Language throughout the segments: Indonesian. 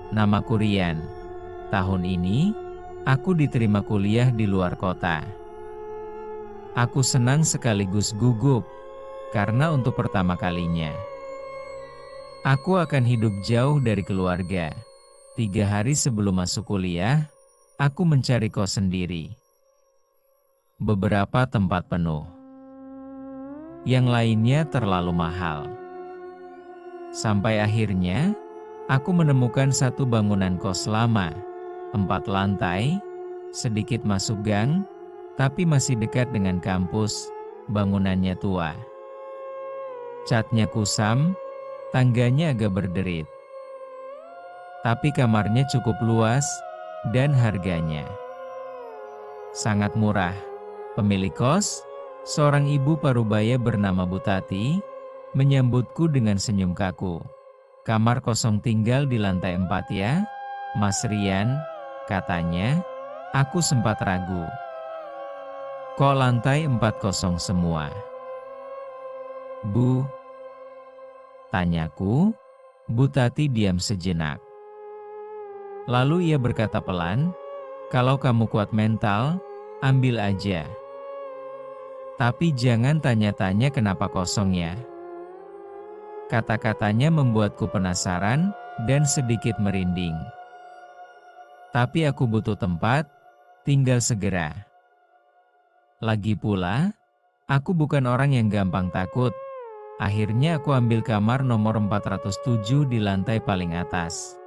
Namaku Rian. Tahun ini, aku diterima kuliah di luar kota. Aku senang sekaligus gugup, karena untuk pertama kalinya, aku akan hidup jauh dari keluarga. 3 hari sebelum masuk kuliah, aku mencari kos sendiri. Beberapa tempat penuh. Yang lainnya terlalu mahal. Sampai akhirnya, aku menemukan satu bangunan kos lama, 4 lantai, sedikit masuk gang, tapi masih dekat dengan kampus. Bangunannya tua. Catnya kusam, tangganya agak berderit. Tapi kamarnya cukup luas, dan harganya sangat murah. Pemilik kos, seorang ibu parubaya bernama Bu Tati, menyambutku dengan senyum kaku. "Kamar kosong tinggal di lantai 4 ya, Mas Rian," katanya. Aku sempat ragu. "Kok lantai 4 kosong semua, Bu?" tanyaku. Bu Tati diam sejenak. Lalu ia berkata pelan, "Kalau kamu kuat mental, ambil aja. Tapi jangan tanya-tanya kenapa kosong ya." Kata-katanya membuatku penasaran dan sedikit merinding. Tapi aku butuh tempat, tinggal segera. Lagi pula, aku bukan orang yang gampang takut. Akhirnya aku ambil kamar nomor 407 di lantai paling atas.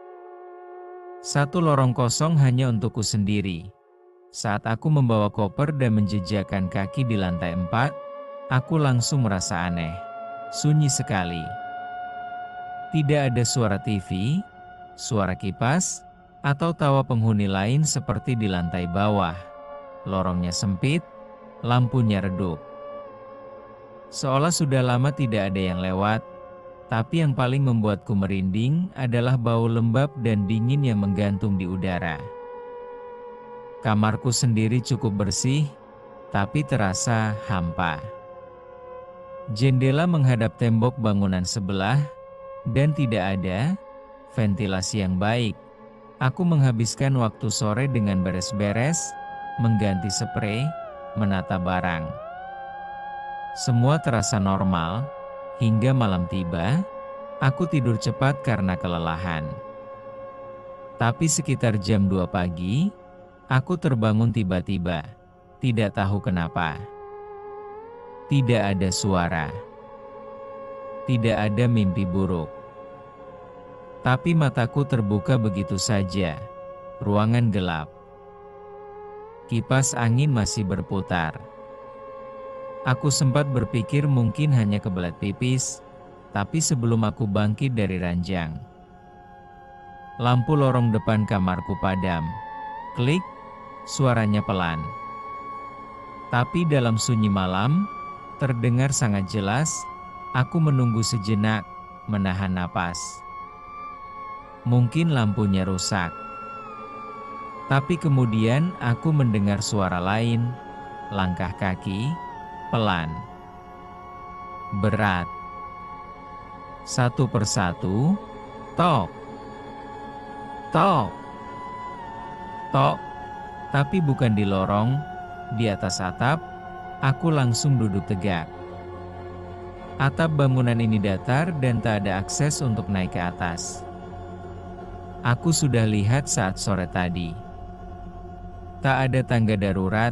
Satu lorong kosong hanya untukku sendiri. Saat aku membawa koper dan menjejakkan kaki di lantai 4, aku langsung merasa aneh. Sunyi sekali. Tidak ada suara TV, suara kipas, atau tawa penghuni lain seperti di lantai bawah. Lorongnya sempit, lampunya redup. Seolah sudah lama tidak ada yang lewat, tapi yang paling membuatku merinding adalah bau lembab dan dingin yang menggantung di udara. Kamarku sendiri cukup bersih, tapi terasa hampa. Jendela menghadap tembok bangunan sebelah, dan tidak ada ventilasi yang baik. Aku menghabiskan waktu sore dengan beres-beres, mengganti spray, menata barang. Semua terasa normal, hingga malam tiba. Aku tidur cepat karena kelelahan. Tapi sekitar jam 2 pagi, aku terbangun tiba-tiba, tidak tahu kenapa. Tidak ada suara. Tidak ada mimpi buruk. Tapi mataku terbuka begitu saja. Ruangan gelap. Kipas angin masih berputar. Aku sempat berpikir mungkin hanya kebelet pipis, tapi sebelum aku bangkit dari ranjang, lampu lorong depan kamarku padam. Klik, suaranya pelan. Tapi dalam sunyi malam, terdengar sangat jelas. Aku menunggu sejenak, menahan napas. Mungkin lampunya rusak. Tapi kemudian aku mendengar suara lain, langkah kaki, pelan, berat. Satu persatu, tok, tok, tok. Tapi bukan di lorong, di atas atap. Aku langsung duduk tegak. Atap bangunan ini datar dan tak ada akses untuk naik ke atas. Aku sudah lihat saat sore tadi. Tak ada tangga darurat.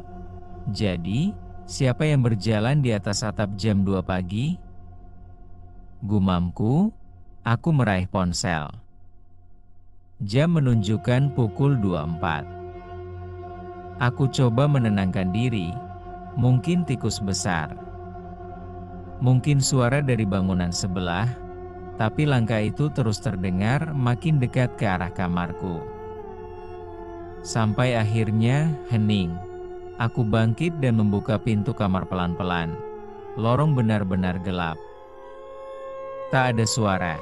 Jadi, siapa yang berjalan di atas atap jam 2 pagi? Gumamku, aku meraih ponsel. Jam menunjukkan pukul 24. Aku coba menenangkan diri. Mungkin tikus besar. Mungkin suara dari bangunan sebelah. Tapi langkah itu terus terdengar makin dekat ke arah kamarku. Sampai akhirnya hening. Aku bangkit dan membuka pintu kamar pelan-pelan. Lorong benar-benar gelap. Tak ada suara.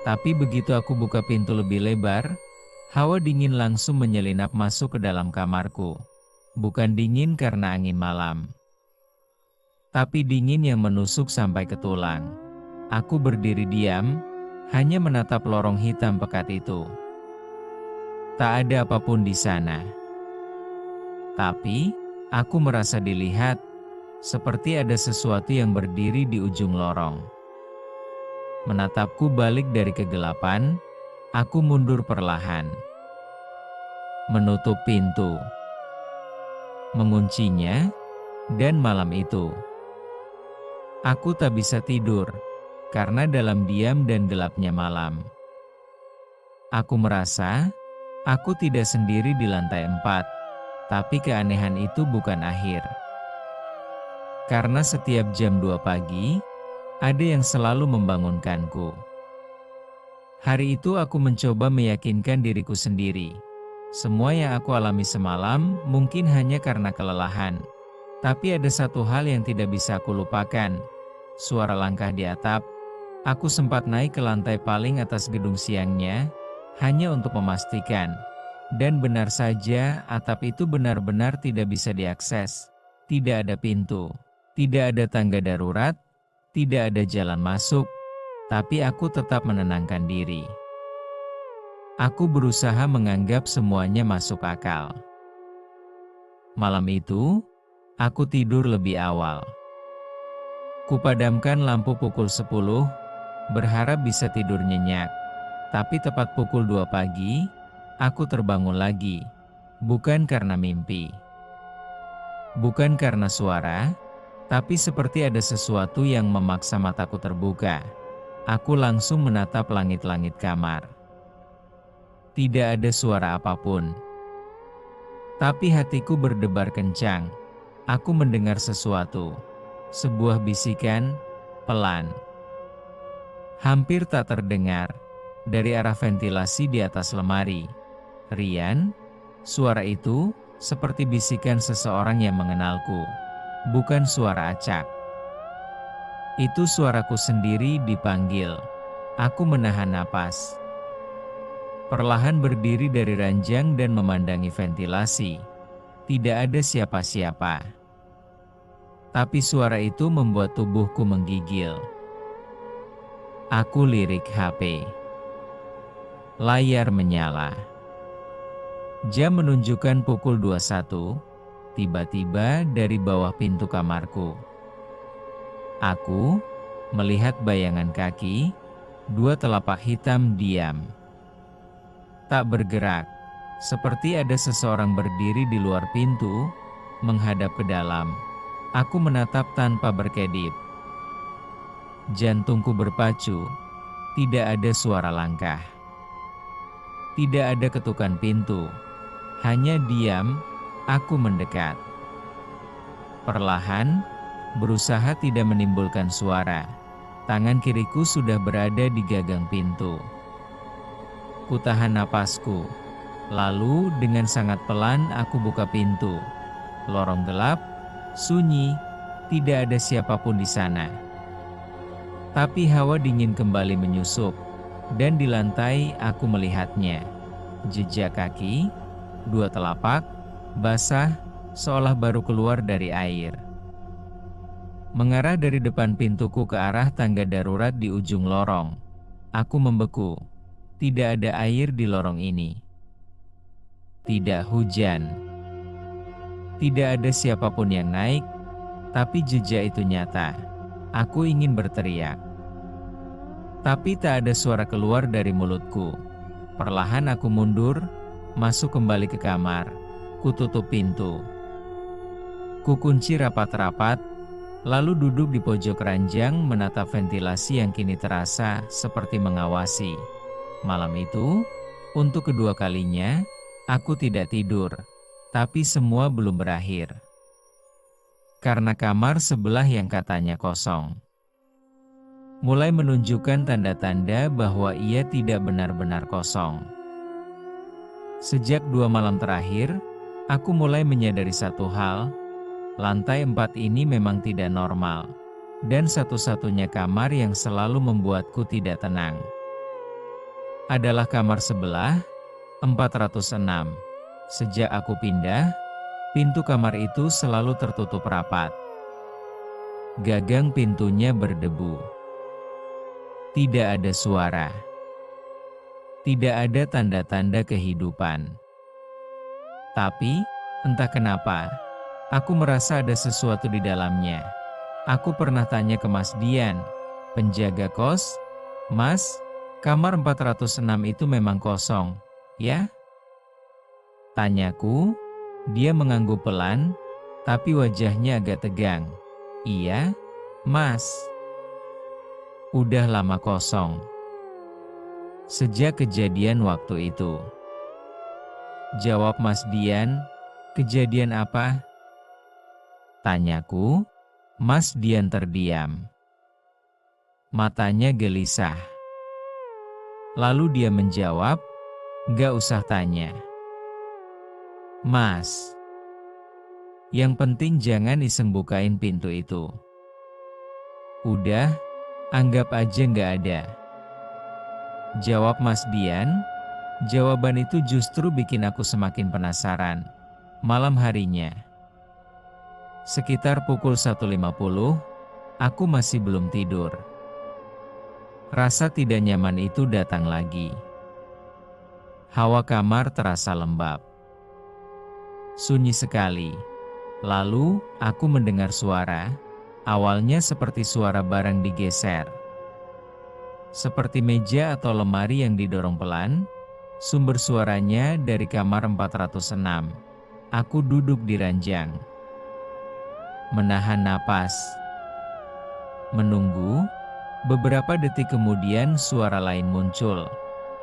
Tapi begitu aku buka pintu lebih lebar, hawa dingin langsung menyelinap masuk ke dalam kamarku. Bukan dingin karena angin malam, tapi dingin yang menusuk sampai ke tulang. Aku berdiri diam, hanya menatap lorong hitam pekat itu. Tak ada apapun di sana. Tapi, aku merasa dilihat, seperti ada sesuatu yang berdiri di ujung lorong. Menatapku balik dari kegelapan, aku mundur perlahan. Menutup pintu. Menguncinya, dan malam itu, aku tak bisa tidur, karena dalam diam dan gelapnya malam, aku merasa, aku tidak sendiri di lantai 4, tapi keanehan itu bukan akhir. Karena setiap jam 2 pagi, ada yang selalu membangunkanku. Hari itu aku mencoba meyakinkan diriku sendiri. Semua yang aku alami semalam mungkin hanya karena kelelahan. Tapi ada satu hal yang tidak bisa aku lupakan. Suara langkah di atap. Aku sempat naik ke lantai paling atas gedung siangnya, hanya untuk memastikan. Dan benar saja, atap itu benar-benar tidak bisa diakses. Tidak ada pintu, tidak ada tangga darurat, tidak ada jalan masuk. Tapi aku tetap menenangkan diri. Aku berusaha menganggap semuanya masuk akal. Malam itu, aku tidur lebih awal. Kupadamkan lampu pukul 10, berharap bisa tidur nyenyak. Tapi tepat pukul 2 pagi, aku terbangun lagi. Bukan karena mimpi. Bukan karena suara, tapi seperti ada sesuatu yang memaksa mataku terbuka. Aku langsung menatap langit-langit kamar. Tidak ada suara apapun. Tapi hatiku berdebar kencang. Aku mendengar sesuatu. Sebuah bisikan, pelan. Hampir tak terdengar. Dari arah ventilasi di atas lemari. "Rian?" Suara itu, seperti bisikan seseorang yang mengenalku. Bukan suara acak. Itu suaraku sendiri dipanggil. Aku menahan napas. Perlahan berdiri dari ranjang dan memandangi ventilasi. Tidak ada siapa-siapa. Tapi suara itu membuat tubuhku menggigil. Aku lirik HP. Layar menyala. Jam menunjukkan pukul 21. Tiba-tiba dari bawah pintu kamarku, aku melihat bayangan kaki, 2 telapak hitam diam. Tak bergerak, seperti ada seseorang berdiri di luar pintu, menghadap ke dalam. Aku menatap tanpa berkedip. Jantungku berpacu, tidak ada suara langkah. Tidak ada ketukan pintu, hanya diam, aku mendekat. Perlahan, berusaha tidak menimbulkan suara. Tangan kiriku sudah berada di gagang pintu. Kutahan napasku. Lalu dengan sangat pelan aku buka pintu. Lorong gelap, sunyi, tidak ada siapapun di sana. Tapi hawa dingin kembali menyusup, dan di lantai aku melihatnya. Jejak kaki, 2 telapak, basah, seolah baru keluar dari air. Mengarah dari depan pintuku ke arah tangga darurat di ujung lorong. Aku membeku. Tidak ada air di lorong ini. Tidak hujan. Tidak ada siapapun yang naik, tapi jejak itu nyata. Aku ingin berteriak. Tapi tak ada suara keluar dari mulutku. Perlahan aku mundur, masuk kembali ke kamar. Kututup pintu. Kukunci rapat-rapat, lalu duduk di pojok ranjang menatap ventilasi yang kini terasa seperti mengawasi. Malam itu, untuk kedua kalinya, aku tidak tidur, tapi semua belum berakhir. Karena kamar sebelah yang katanya kosong, mulai menunjukkan tanda-tanda bahwa ia tidak benar-benar kosong. Sejak 2 malam terakhir, aku mulai menyadari satu hal, lantai 4 ini memang tidak normal, dan satu-satunya kamar yang selalu membuatku tidak tenang adalah kamar sebelah, 406. Sejak aku pindah, pintu kamar itu selalu tertutup rapat. Gagang pintunya berdebu. Tidak ada suara. Tidak ada tanda-tanda kehidupan. Tapi, entah kenapa, aku merasa ada sesuatu di dalamnya. Aku pernah tanya ke Mas Dian, penjaga kos, "Mas, kamar 406 itu memang kosong, ya?" Tanyaku. Dia mengangguk pelan, tapi wajahnya agak tegang. "Iya, Mas. Udah lama kosong. Sejak kejadian waktu itu." Jawab Mas Dian. "Kejadian apa?" Tanyaku. Mas Dian terdiam. Matanya gelisah. Lalu dia menjawab, "Gak usah tanya, Mas. Yang penting jangan iseng bukain pintu itu. Udah, anggap aja gak ada." Jawab Mas Dian. Jawaban itu justru bikin aku semakin penasaran. Malam harinya, sekitar pukul 1.50, aku masih belum tidur. Rasa tidak nyaman itu datang lagi. Hawa kamar terasa lembab. Sunyi sekali. Lalu, aku mendengar suara. Awalnya seperti suara barang digeser. Seperti meja atau lemari yang didorong pelan. Sumber suaranya dari kamar 406. Aku duduk di ranjang. Menahan napas. Menunggu. Beberapa detik kemudian suara lain muncul.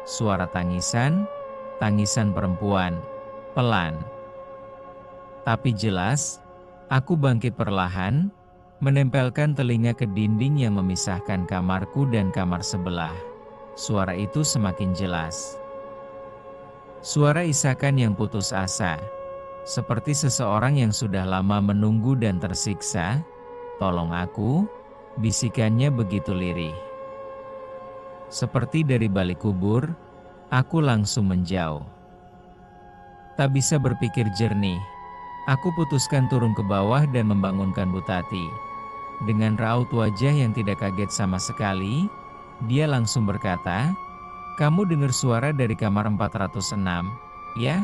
Suara tangisan. Tangisan perempuan. Pelan. Tapi jelas. Aku bangkit perlahan. Menempelkan telinga ke dinding yang memisahkan kamarku dan kamar sebelah. Suara itu semakin jelas. Suara isakan yang putus asa. Seperti seseorang yang sudah lama menunggu dan tersiksa. "Tolong aku," bisikannya begitu lirih. Seperti dari balik kubur, aku langsung menjauh. Tak bisa berpikir jernih. Aku putuskan turun ke bawah dan membangunkan Bu Tati. Dengan raut wajah yang tidak kaget sama sekali, dia langsung berkata, "Kamu dengar suara dari kamar 406, ya?"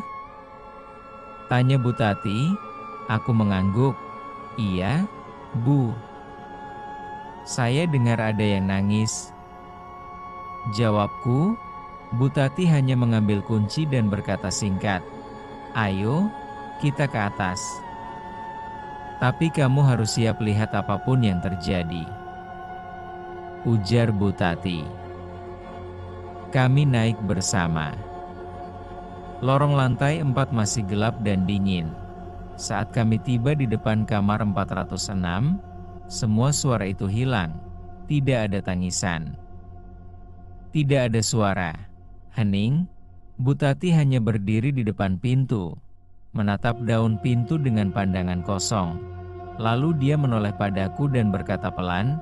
Tanya Bu Tati. Aku mengangguk. "Iya, Bu. Saya dengar ada yang nangis." Jawabku. Bu Tati hanya mengambil kunci dan berkata singkat, "Ayo, kita ke atas. Tapi kamu harus siap lihat apapun yang terjadi," ujar Bu Tati. Kami naik bersama. Lorong lantai 4 masih gelap dan dingin. Saat kami tiba di depan kamar 406, semua suara itu hilang. Tidak ada tangisan. Tidak ada suara. Hening. Bu Tati hanya berdiri di depan pintu, menatap daun pintu dengan pandangan kosong. Lalu dia menoleh padaku dan berkata pelan,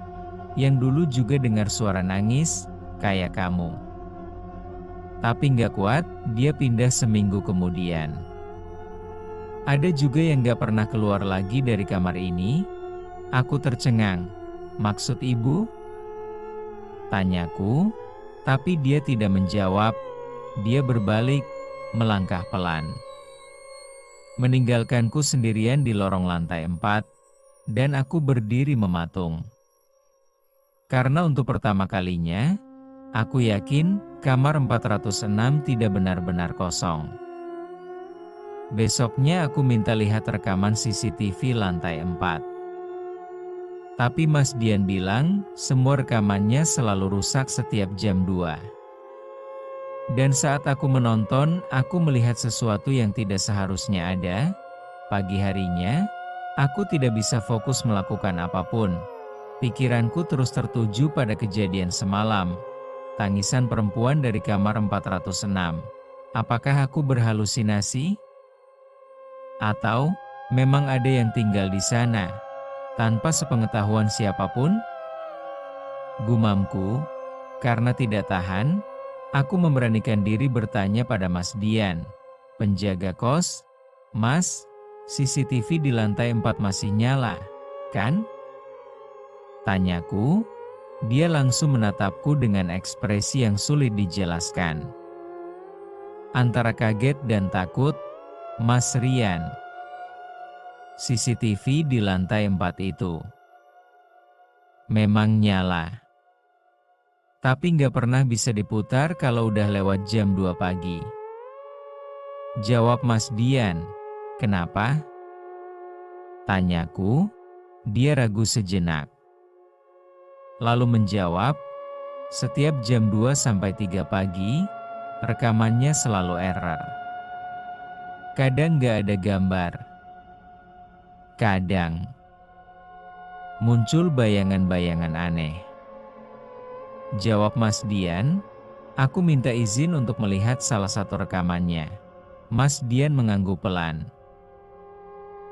"Yang dulu juga dengar suara nangis, kayak kamu. Tapi nggak kuat, dia pindah seminggu kemudian. Ada juga yang nggak pernah keluar lagi dari kamar ini." Aku tercengang. "Maksud ibu?" Tanyaku, tapi dia tidak menjawab. Dia berbalik, melangkah pelan. Meninggalkanku sendirian di lorong lantai 4, dan aku berdiri mematung. Karena untuk pertama kalinya, aku yakin kamar 406 tidak benar-benar kosong. Besoknya aku minta lihat rekaman CCTV lantai 4. Tapi Mas Dian bilang, semua rekamannya selalu rusak setiap jam 2. Dan saat aku menonton, aku melihat sesuatu yang tidak seharusnya ada. Pagi harinya, aku tidak bisa fokus melakukan apapun. Pikiranku terus tertuju pada kejadian semalam. Tangisan perempuan dari kamar 406. Apakah aku berhalusinasi? Atau, memang ada yang tinggal di sana, tanpa sepengetahuan siapapun? Gumamku. Karena tidak tahan, aku memberanikan diri bertanya pada Mas Dian, penjaga kos, "Mas, CCTV di lantai 4 masih nyala, kan?" Tanyaku. Dia langsung menatapku dengan ekspresi yang sulit dijelaskan. Antara kaget dan takut, Mas Rian. CCTV di lantai 4 itu memang nyala. Tapi nggak pernah bisa diputar kalau udah lewat jam 2 pagi. Jawab Mas Dian. Kenapa? Tanyaku. Dia ragu sejenak. Lalu menjawab, setiap jam 2 sampai 3 pagi, rekamannya selalu error. Kadang nggak ada gambar. Kadang muncul bayangan-bayangan aneh. Jawab Mas Dian, aku minta izin untuk melihat salah satu rekamannya. Mas Dian mengangguk pelan.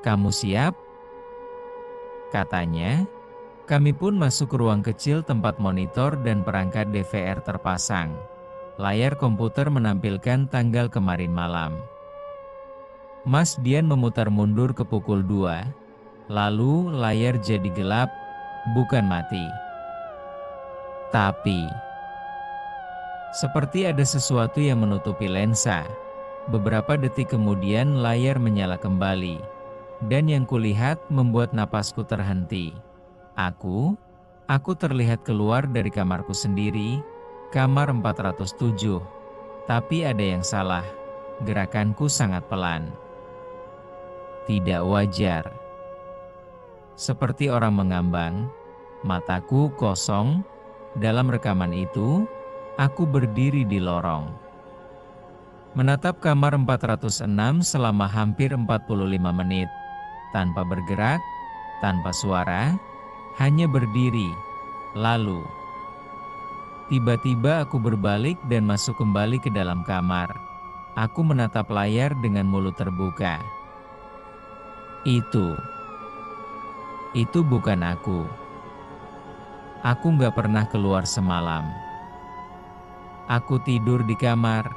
Kamu siap? Katanya. Kami pun masuk ke ruang kecil tempat monitor dan perangkat DVR terpasang. Layar komputer menampilkan tanggal kemarin malam. Mas Dian memutar mundur ke pukul 2. Lalu layar jadi gelap, bukan mati. Tapi, seperti ada sesuatu yang menutupi lensa. Beberapa detik kemudian layar menyala kembali. Dan yang kulihat membuat napasku terhenti. Aku terlihat keluar dari kamarku sendiri, kamar 407. Tapi ada yang salah, gerakanku sangat pelan. Tidak wajar. Seperti orang mengambang, mataku kosong. Dalam rekaman itu, aku berdiri di lorong. Menatap kamar 406 selama hampir 45 menit. Tanpa bergerak, tanpa suara, hanya berdiri. Lalu, tiba-tiba aku berbalik dan masuk kembali ke dalam kamar. Aku menatap layar dengan mulut terbuka. Itu bukan aku. Aku nggak pernah keluar semalam. Aku tidur di kamar.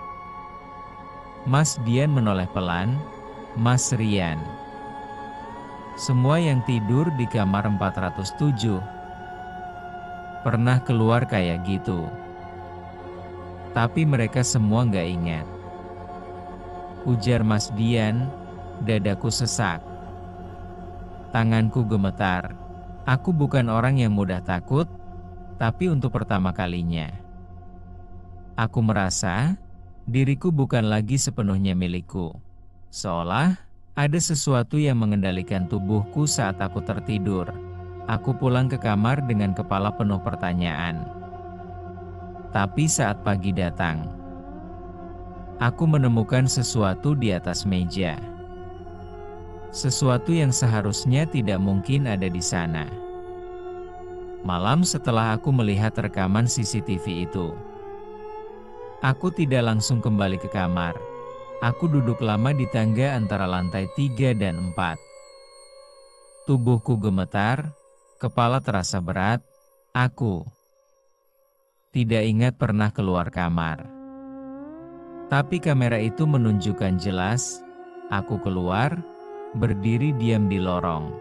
Mas Dian menoleh pelan. Mas Rian. Semua yang tidur di kamar 407 pernah keluar kayak gitu. Tapi mereka semua nggak ingat. Ujar Mas Dian. Dadaku sesak. Tanganku gemetar. Aku bukan orang yang mudah takut, tapi untuk pertama kalinya, aku merasa diriku bukan lagi sepenuhnya milikku. Seolah ada sesuatu yang mengendalikan tubuhku saat aku tertidur. Aku pulang ke kamar dengan kepala penuh pertanyaan. Tapi saat pagi datang, aku menemukan sesuatu di atas meja. Sesuatu yang seharusnya tidak mungkin ada di sana. Malam setelah aku melihat rekaman CCTV itu, aku tidak langsung kembali ke kamar. Aku duduk lama di tangga antara lantai 3 dan 4. Tubuhku gemetar, kepala terasa berat. Aku tidak ingat pernah keluar kamar. Tapi kamera itu menunjukkan jelas, aku keluar, berdiri diam di lorong.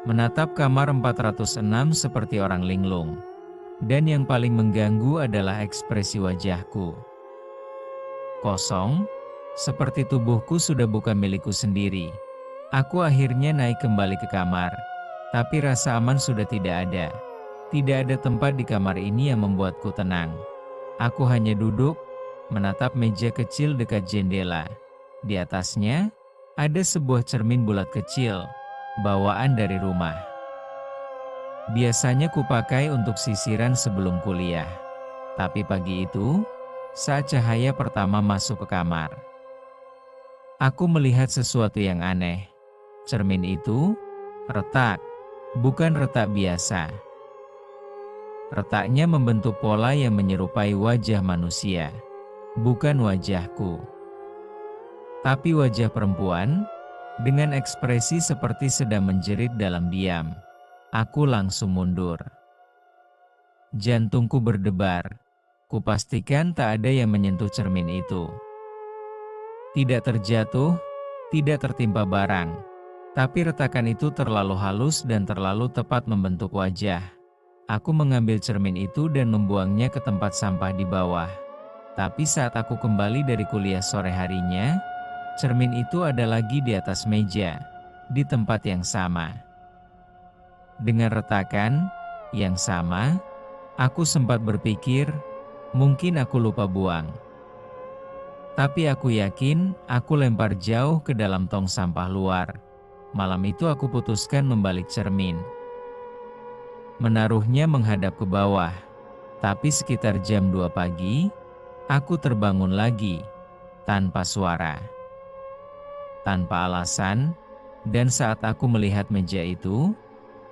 Menatap kamar 406 seperti orang linglung. Dan yang paling mengganggu adalah ekspresi wajahku. Kosong, seperti tubuhku sudah bukan milikku sendiri. Aku akhirnya naik kembali ke kamar. Tapi rasa aman sudah tidak ada. Tidak ada tempat di kamar ini yang membuatku tenang. Aku hanya duduk, menatap meja kecil dekat jendela. Di atasnya, ada sebuah cermin bulat kecil, bawaan dari rumah. Biasanya kupakai untuk sisiran sebelum kuliah. Tapi pagi itu, saat cahaya pertama masuk ke kamar, aku melihat sesuatu yang aneh. Cermin itu retak, bukan retak biasa. Retaknya membentuk pola yang menyerupai wajah manusia, bukan wajahku. Tapi wajah perempuan, dengan ekspresi seperti sedang menjerit dalam diam. Aku langsung mundur. Jantungku berdebar. Kupastikan tak ada yang menyentuh cermin itu. Tidak terjatuh, tidak tertimpa barang. Tapi retakan itu terlalu halus dan terlalu tepat membentuk wajah. Aku mengambil cermin itu dan membuangnya ke tempat sampah di bawah. Tapi saat aku kembali dari kuliah sore harinya, cermin itu ada lagi di atas meja, di tempat yang sama. Dengan retakan yang sama, aku sempat berpikir, mungkin aku lupa buang. Tapi aku yakin, aku lempar jauh ke dalam tong sampah luar. Malam itu aku putuskan membalik cermin. Menaruhnya menghadap ke bawah. Tapi sekitar jam 2 pagi, aku terbangun lagi, tanpa suara, tanpa alasan, dan saat aku melihat meja itu,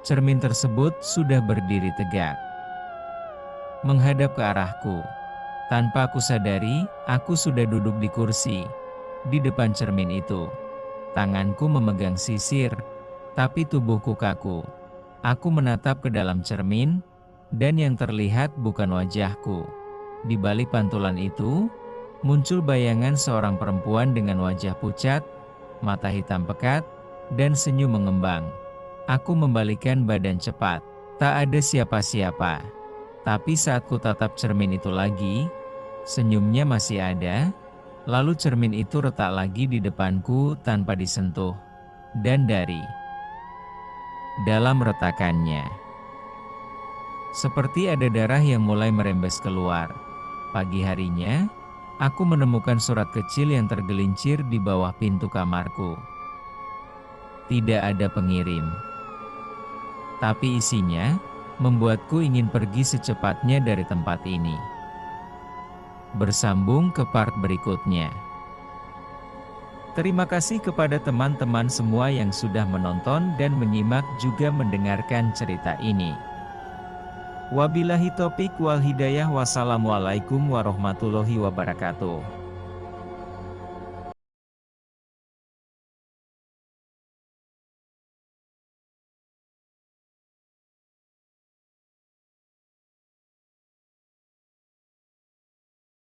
cermin tersebut sudah berdiri tegak, menghadap ke arahku. Tanpa aku sadari, aku sudah duduk di kursi, di depan cermin itu. Tanganku memegang sisir, tapi tubuhku kaku. Aku menatap ke dalam cermin, dan yang terlihat bukan wajahku. Di balik pantulan itu, muncul bayangan seorang perempuan dengan wajah pucat, mata hitam pekat, dan senyum mengembang. Aku membalikkan badan cepat. Tak ada siapa-siapa. Tapi saat ku tatap cermin itu lagi, senyumnya masih ada. Lalu cermin itu retak lagi di depanku tanpa disentuh. Dan dari dalam retakannya, seperti ada darah yang mulai merembes keluar. Pagi harinya, aku menemukan surat kecil yang tergelincir di bawah pintu kamarku. Tidak ada pengirim. Tapi isinya, membuatku ingin pergi secepatnya dari tempat ini. Bersambung ke part berikutnya. Terima kasih kepada teman-teman semua yang sudah menonton dan menyimak juga mendengarkan cerita ini. Wabillahi taufiq wal hidayah. Wassalamualaikum warahmatullahi wabarakatuh.